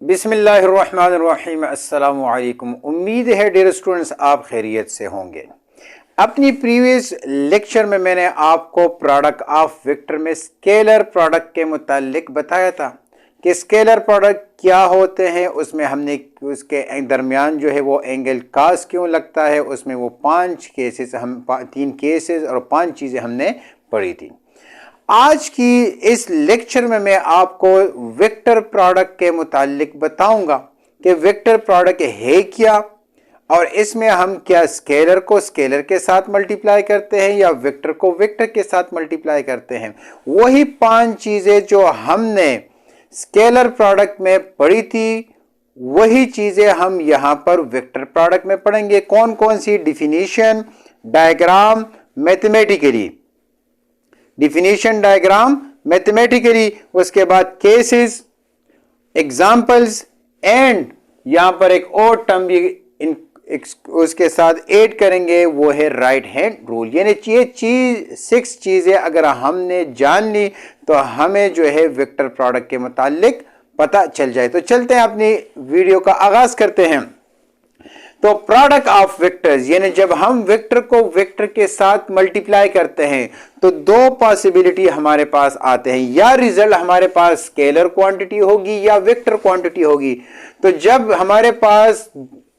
बिस्मिल्लाहिर्रहमानिर्रहीम। अस्सलामु अलैकुम। उम्मीद है डियर स्टूडेंट्स आप खैरियत से होंगे। अपनी प्रीवियस लेक्चर में मैंने आपको प्रोडक्ट ऑफ वेक्टर में स्केलर प्रोडक्ट के मुतालिक बताया था कि स्केलर प्रोडक्ट क्या होते हैं, उसमें हमने उसके दरमियान जो है वो एंगल कास क्यों लगता है, उसमें वो 5 केसेस हम 3 केसेस और 5 चीज़ें हमने पढ़ी थी। आज की इस लेक्चर में मैं आपको वेक्टर प्रोडक्ट के मुतालिक बताऊंगा कि वेक्टर प्रोडक्ट है क्या और इसमें हम क्या स्केलर को स्केलर के साथ मल्टीप्लाई करते हैं या वेक्टर को वेक्टर के साथ मल्टीप्लाई करते हैं। वही 5 चीजें जो हमने स्केलर प्रोडक्ट में पढ़ी थी वही चीजें हम यहां पर वेक्टर प्रोडक्ट में पढ़ेंगे। कौन कौन सी? Definition, diagram, mathematically, definition, diagram, mathematically, उसके बाद केसेस, एग्जाम्पल्स एंड यहां पर एक और टर्म भी उसके साथ ऐड करेंगे, वो है राइट हैंड रूल। यानी ये 6 चीजें अगर हमने जान ली तो हमें जो है वेक्टर प्रोडक्ट के मुतालिक पता चल जाए। तो चलते हैं अपनी वीडियो का आगाज करते हैं। तो प्रोडक्ट ऑफ वेक्टर्स यानी जब हम वेक्टर को वेक्टर के साथ मल्टीप्लाई करते हैं तो 2 पॉसिबिलिटी हमारे पास आते हैं, या रिजल्ट हमारे पास स्केलर क्वांटिटी होगी या वेक्टर क्वांटिटी होगी। तो जब हमारे पास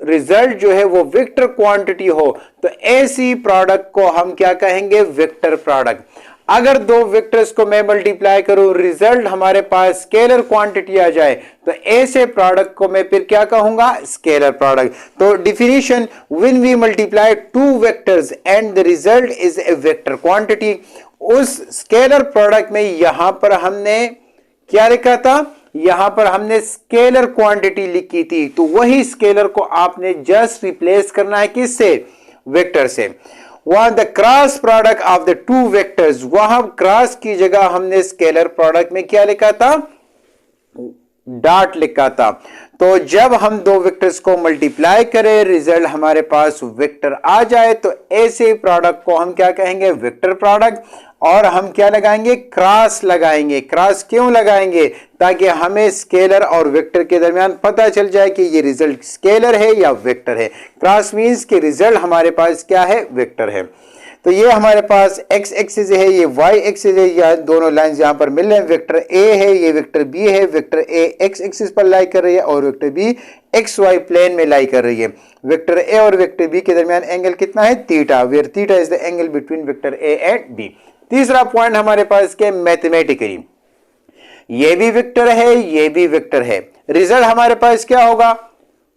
रिजल्ट जो है वो वेक्टर क्वांटिटी हो तो ऐसी प्रोडक्ट को हम क्या कहेंगे? Vector product. अगर 2 वेक्टर्स को मैं मल्टीप्लाई करूं, रिजल्ट हमारे पास स्केलर क्वांटिटी आ जाए तो ऐसे प्रोडक्ट को मैं फिर क्या कहूंगा? Scalar product. तो definition, when we multiply 2 vectors and the result is a vector quantity, उस स्केलर प्रोडक्ट में यहां पर हमने क्या लिखा था? यहां पर हमने स्केलर क्वांटिटी लिखी थी। तो वही स्केलर को आपने जस्ट रिप्लेस करना है किससे? वेक्टर से। वहां the cross product of the 2 vectors, वहां क्रॉस की जगह हमने स्केलर प्रोडक्ट में क्या लिखा था? डॉट लिखा था। तो जब हम 2 वेक्टर्स को मल्टीप्लाई करें, रिजल्ट हमारे पास वेक्टर आ जाए तो ऐसे प्रोडक्ट को हम क्या कहेंगे? Vector product. और हम क्या लगाएंगे? क्रॉस लगाएंगे। क्रॉस क्यों लगाएंगे? ताकि हमें स्केलर और वेक्टर के दरमियान पता चल जाए कि ये रिजल्ट स्केलर है या वेक्टर है। क्रॉस मींस कि रिजल्ट हमारे पास क्या है? वेक्टर है। तो ये हमारे पास एक्स एक्सिस है, ये वाई एक्सिस है, या दोनों लाइंस यहां पर मिल रहे हैं। वेक्टर ए है, ये वेक्टर बी है। वेक्टर ए एक्स एक्सिस पर लाई कर रही है और vector B x y plane में लाई कर रही है। वेक्टर ए और वेक्टर बी के दरमियान एंगल कितना है? Theta, where theta is the angle between vector A and B. तीसरा पॉइंट हमारे पास के मैथमेटिकली, ये भी वेक्टर है, ये भी वेक्टर है, रिजल्ट हमारे पास क्या होगा?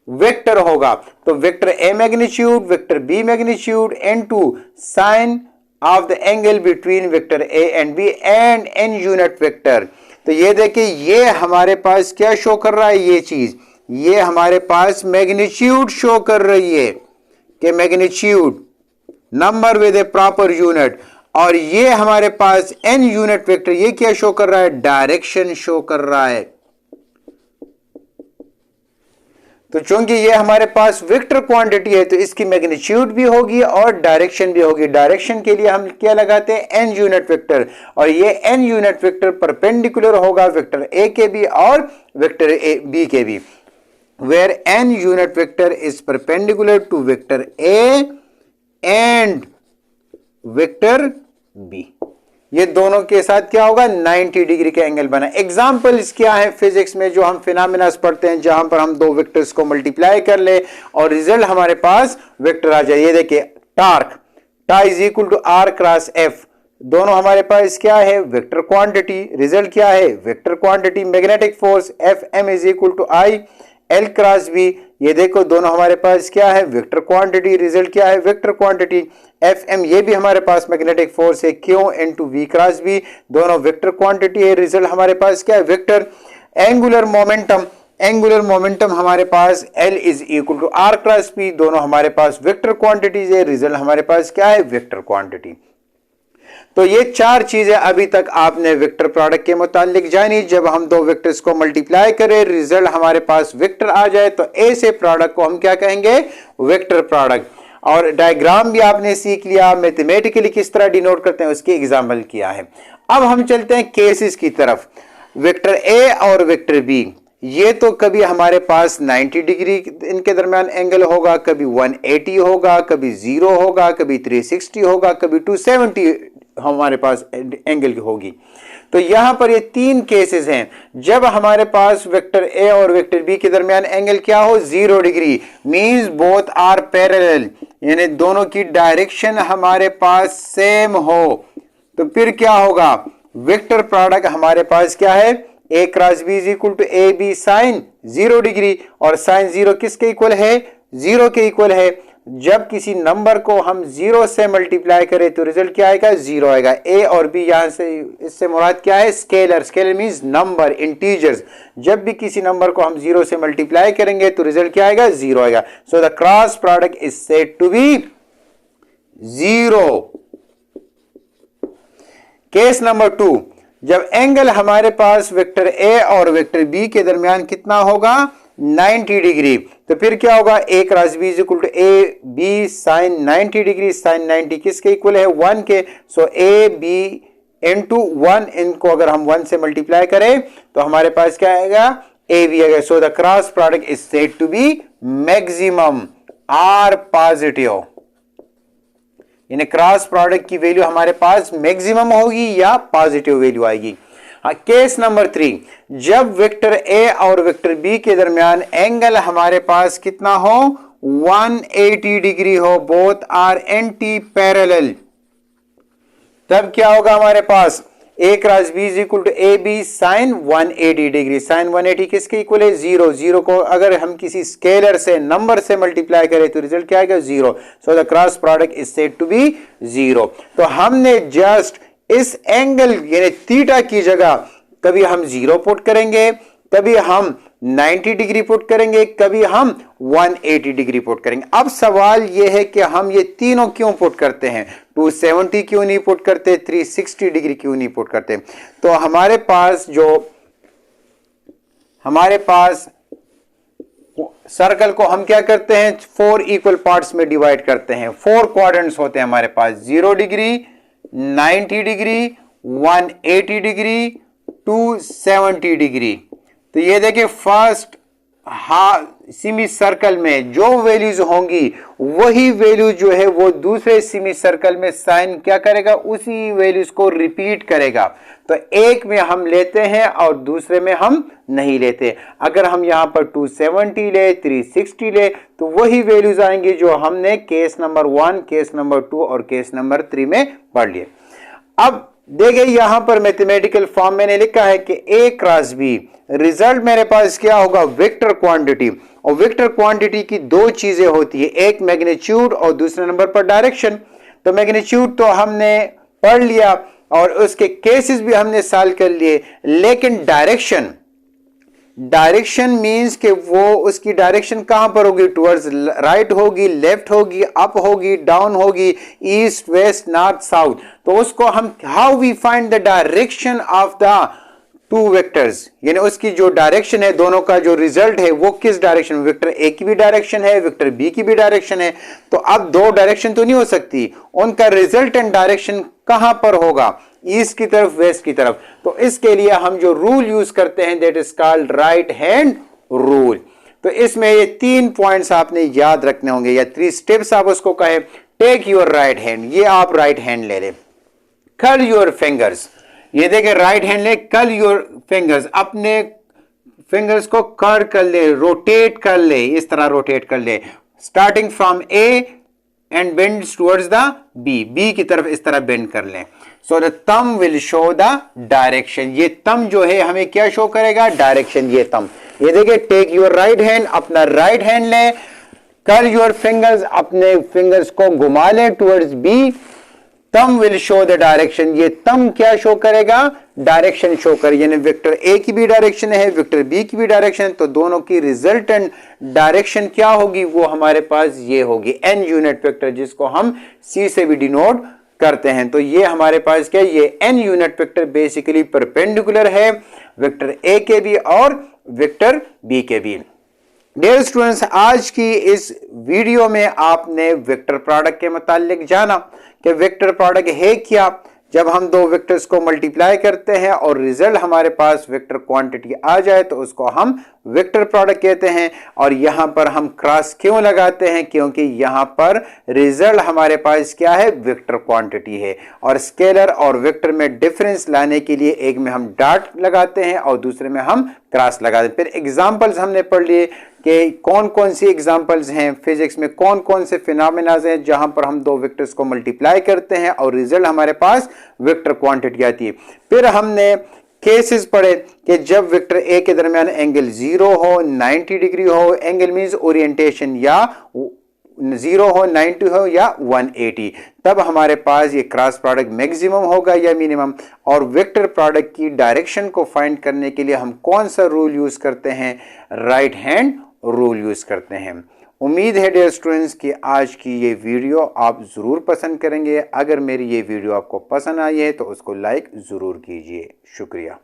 वेक्टर होगा। तो vector A magnitude, vector B magnitude into sine of the angle between vector A and B and n unit vector. तो ये देखिए, ये हमारे पास क्या शो कर रहा है? ये चीज, ये हमारे पास मैग्नीट्यूड शो कर रही है कि magnitude number with A proper unit. और ये हमारे पास एन यूनिट वेक्टर, ये क्या शो कर रहा है? डायरेक्शन शो कर रहा है। तो चूंकि ये हमारे पास वेक्टर क्वांटिटी है तो इसकी मैग्नीट्यूड भी होगी और डायरेक्शन भी होगी। डायरेक्शन के लिए हम क्या लगाते हैं? N unit vector. और ये एन यूनिट वेक्टर परपेंडिकुलर होगा वेक्टर ए के भी और वेक्टर बी के भी, where n unit vector is perpendicular to vector A and vector B. ये दोनों के साथ क्या होगा? 90 डिग्री का एंगल बना। एग्जांपल्स क्या है फिजिक्स में जो हम फिनोमेना पढ़ते हैं, जहां पर हम 2 वेक्टर्स को मल्टीप्लाई कर ले और रिजल्ट हमारे पास वेक्टर आ जाए। ये देखिए, torque, tau is equal to r cross F, दोनों हमारे पास क्या है? Vector quantity. रिजल्ट क्या है? Vector quantity. Magnetic force F m is equal to I l cross B, ये देखो दोनों हमारे पास क्या है? Vector quantity. रिजल्ट क्या है? Vector quantity. एफ एम, ये भी हमारे पास मैग्नेटिक फोर्स है, q into v cross B, दोनों वेक्टर क्वांटिटी है। रिजल्ट हमारे पास क्या है? Vector. Angular momentum, angular momentum हमारे पास L is equal to r cross B, दोनों हमारे पास वेक्टर क्वांटिटीज है। रिजल्ट हमारे पास क्या है? Vector quantity. तो ये 4 चीजें अभी तक आपने वेक्टर प्रोडक्ट के मुतालिक जानी। जब हम 2 वेक्टर्स को मल्टीप्लाई करें, रिजल्ट हमारे पास वेक्टर आ जाए तो ऐसे प्रोडक्ट को हम क्या कहेंगे? Vector product. और डायग्राम भी आपने सीख लिया, मैथमेटिकली किस तरह डिनोट करते हैं उसकी एग्जाम्पल किया है। अब हम चलते हैं केसेस की तरफ। वेक्टर ए और वेक्टर बी, ये तो कभी हमारे पास 90 डिग्री इनके दरमियान एंगल होगा, कभी 180 होगा, कभी 0 होगा, कभी 360 होगा, कभी 270 हमारे पास एंगल की होगी। तो यहां पर ये तीन केसेस हैं जब हमारे पास वेक्टर ए और वेक्टर बी के दरमियान एंगल क्या हो, 0 degree, means both are parallel, यानी दोनों की डायरेक्शन हमारे पास सेम हो। तो फिर क्या होगा, वेक्टर प्रोडक्ट हमारे पास क्या है, A cross B is equal to A B sine 0 degree, और साइन 0 किसके इक्वल है, 0 के इक्वल है। जब किसी नंबर को हम 0 से मल्टीप्लाई करें तो रिजल्ट क्या आएगा, 0 आएगा। ए और बी यहां से इससे मुराद क्या है, scalar, scalar means number, integers. जब भी किसी नंबर को हम 0 से मल्टीप्लाई करेंगे तो रिजल्ट क्या आएगा, 0 आएगा। So the cross product is said to be 0। Case number 2, जब एंगल हमारे पास वेक्टर ए और वेक्टर बी के दरमियान कितना होगा, 90 डिग्री, तो फिर क्या होगा, A cross B is equal to A B sine 90 degree, sine 90 किसके इक्वल है, 1 के। सो ए बी इंटू 1, इनको अगर हम 1 से मल्टीप्लाई करें तो हमारे पास क्या आएगा, ए बी आएगा। So the cross product is said to be maximum or positive, यानी क्रॉस प्रोडक्ट की वैल्यू हमारे पास मैक्सिमम होगी या पॉजिटिव वैल्यू आएगी। केस नंबर 3, जब वेक्टर ए और वेक्टर बी के दरमियान एंगल हमारे पास कितना हो, 180 डिग्री हो, बोथ आर एंटी पैरेलल, तब क्या होगा हमारे पास, A cross B is equal to A B sine 180 degree, sine 180 किसके इक्वल है, 0। 0 को अगर हम किसी स्केलर से, नंबर से मल्टीप्लाई करें तो रिजल्ट क्या आएगा, 0। So the cross product is said to be 0। तो हमने जस्ट इस एंगल यानी थीटा की जगह कभी हम 0 पुट करेंगे, कभी हम 90 डिग्री पुट करेंगे, कभी हम 180 डिग्री पुट करेंगे। अब सवाल यह है कि हम ये तीनों क्यों पुट करते हैं, 270 क्यों नहीं पुट करते, 360 डिग्री क्यों नहीं पुट करते। तो हमारे पास सर्कल को हम क्या करते हैं, 4 इक्वल पार्ट्स में डिवाइड करते हैं। 4 क्वाड्रेंट्स होते हैं हमारे पास, 0 डिग्री, 90 डिग्री, 180 डिग्री, 270 डिग्री। तो ये देखिए फर्स्ट सेमी सर्कल में जो वैल्यूज होंगी वही वैल्यू जो है वो दूसरे सेमी सर्कल में साइन क्या करेगा, उसी वैल्यूज को रिपीट करेगा। तो एक में हम लेते हैं और दूसरे में हम नहीं लेते। अगर हम यहां पर 270 ले, 360 ले, तो वही वैल्यूज आएंगी जो हमने केस नंबर 1, केस नंबर 2 और केस नंबर 3 में पढ़ लिए। अब देखिए यहां पर मैथमेटिकल फॉर्म मैंने लिखा है कि ए क्रॉस बी, रिजल्ट मेरे पास क्या होगा, वेक्टर क्वांटिटी। और वेक्टर क्वांटिटी की दो चीजें होती है, एक मैग्नीट्यूड और दूसरे नंबर पर डायरेक्शन। तो मैग्नीट्यूड तो हमने पढ़ लिया और उसके केसेस भी हमने सॉल्व कर लिए, लेकिन डायरेक्शन मींस कि वो उसकी डायरेक्शन कहां पर होगी, टुवर्ड्स राइट होगी, लेफ्ट होगी, अप होगी, डाउन होगी, ईस्ट, वेस्ट, नॉर्थ, साउथ। तो उसको हम how we find the direction of the two vectors, यानी उसकी जो डायरेक्शन है, दोनों का जो रिजल्ट है वो किस डायरेक्शन, वेक्टर ए की भी डायरेक्शन है, वेक्टर बी की भी डायरेक्शन है। तो अब दो डायरेक्शन तो नहीं हो सकती, उनका रिजल्टेंट डायरेक्शन कहां पर होगा, ईस्ट की तरफ, वेस्ट की तरफ। तो इसके लिए हम जो रूल यूज करते हैं that is called right hand rule. तो इसमें ये 3 पॉइंट्स आपने याद रखने होंगे या 3 स्टेप्स आप उसको कहें। टेक योर राइट हैंड, ये आप राइट हैंड ले लें, कर्ल योर फिंगर्स, ये देखें राइट हैंड ले, कर्ल योर फिंगर्स, अपने फिंगर्स को कर्ल कर ले, रोटेट कर ले, इस तरह रोटेट कर ले, starting from A and bend towards the B, B की तरफ इस तरह बेंड कर लें। So the thumb will show the direction, ये थंब जो है हमें क्या शो करेगा, डायरेक्शन। ये थंब, ये देखिए टेक योर राइट हैंड, अपना राइट हैंड लें, कर्ल योर फिंगर्स, अपने फिंगर्स को घुमा लें towards B, thumb will show the direction, ये थंब क्या शो करेगा, डायरेक्शन शो करे, यानी वेक्टर ए की भी डायरेक्शन है, वेक्टर बी की भी डायरेक्शन है, तो दोनों की रिजल्टेंट डायरेक्शन क्या होगी, वो हमारे पास ये होगी एन यूनिट वेक्टर, जिसको हम सी से भी डिनोट करते हैं। तो ये हमारे पास क्या, ये n unit vector basically perpendicular है वेक्टर ए के भी और वेक्टर बी के भी। डियर स्टूडेंट्स, आज की इस वीडियो में आपने वेक्टर प्रोडक्ट के मुतालिक जाना कि वेक्टर प्रोडक्ट है क्या, जब हम दो वेक्टर्स को मल्टीप्लाई करते हैं और रिजल्ट हमारे पास वेक्टर क्वांटिटी आ जाए तो उसको हम वेक्टर प्रोडक्ट कहते हैं। और यहां पर हम क्रॉस क्यों लगाते हैं, क्योंकि यहां पर रिजल्ट हमारे पास क्या है, वेक्टर क्वांटिटी है। और स्केलर और वेक्टर में डिफरेंस लाने के लिए एक में हम डॉट लगाते हैं और दूसरे में हम क्रॉस लगाते हैं। फिर एग्जांपल्स हमने पढ़ लिए कि कौन कौन सी एग्जांपल्स हैं फिजिक्स में, कौन कौन से फिनोमेनाज हैं जहां पर हम दो वेक्टर्स को मल्टीप्लाई करते हैं और रिजल्ट हमारे पास वेक्टर क्वांटिटी आती है। फिर हमने केसेस पढ़े कि जब वेक्टर ए के दरमियान एंगल 0 हो, 90 डिग्री हो, एंगल मींस ओरिएंटेशन, या 0 हो, 90 हो या 180, तब हमारे पास ये क्रॉस प्रोडक्ट मैक्सिमम होगा या मिनिमम। और वेक्टर प्रोडक्ट की डायरेक्शन को फाइंड करने के लिए हम कौन सा रूल यूज करते हैं, राइट हैंड रूल यूज करते हैं। उम्मीद है डियर स्टूडेंट्स कि आज की ये वीडियो आप ज़रूर पसंद करेंगे। अगर मेरी ये वीडियो आपको पसंद आई है तो उसको लाइक ज़रूर कीजिए। शुक्रिया।